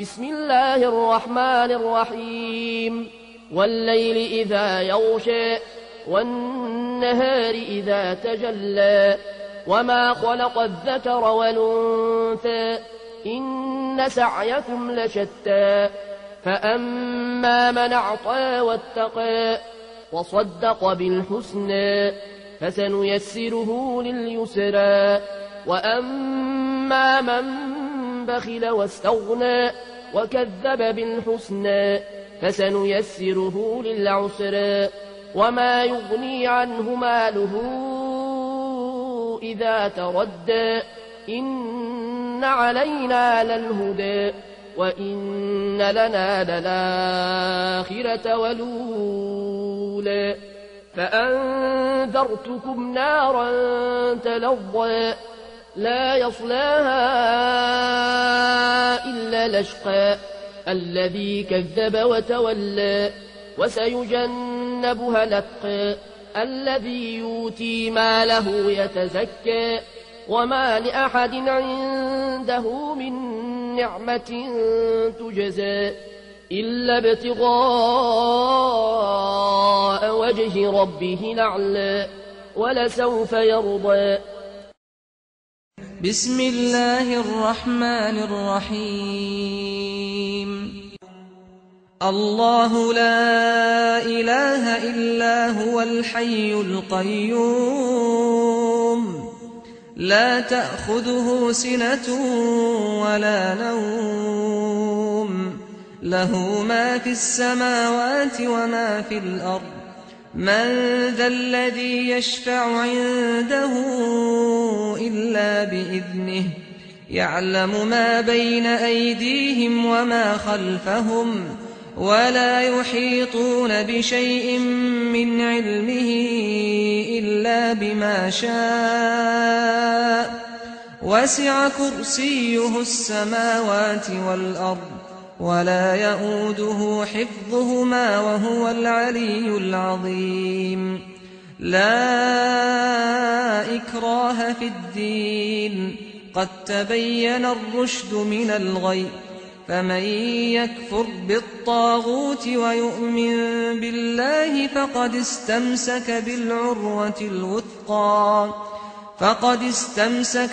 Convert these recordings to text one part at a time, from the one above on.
بسم الله الرحمن الرحيم والليل إذا يغشى والنهار إذا تجلى وما خلق الذكر والأنثى إن سعيكم لشتى فأما من أعطى واتقى وصدق بالحسنى فسنيسره لليسرى وأما من بخل واستغنى وكذب بالحسنى فسنيسره للعسرى وما يغني عنه ماله إذا تردى إن علينا للهدى وإن لنا للآخرة والأولى فأنذرتكم نارا تلظى لا يصلاها إلا الأشقى الذي كذب وتولى وسيجنبها الأتقى الذي يؤتي ماله يتزكى وما لأحد عنده من نعمة تجزى إلا ابتغاء وجه ربه الأعلى ولسوف يرضى. بسم الله الرحمن الرحيم. الله لا إله إلا هو الحي القيوم لا تأخذه سنة ولا نوم له ما في السماوات وما في الأرض من ذا الذي يشفع عنده إلا بإذنه يعلم ما بين أيديهم وما خلفهم ولا يحيطون بشيء من علمه إلا بما شاء وسع كرسيه السماوات والأرض ولا يؤوده حفظهما وهو العلي العظيم. لا إكراه في الدين قد تبين الرشد من الغي فمن يكفر بالطاغوت ويؤمن بالله فقد استمسك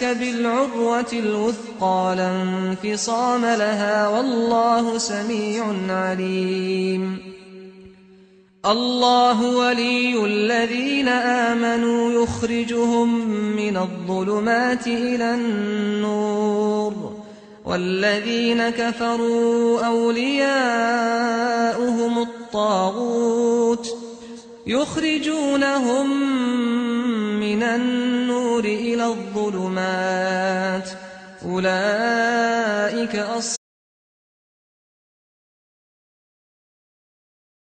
بالعروة الوثقى لا انفصام لها والله سميع عليم. الله ولي الذين آمنوا يخرجهم من الظلمات إلى النور والذين كفروا أولياؤهم الطاغوت يخرجونهم من النور إلى الظلمات أولئك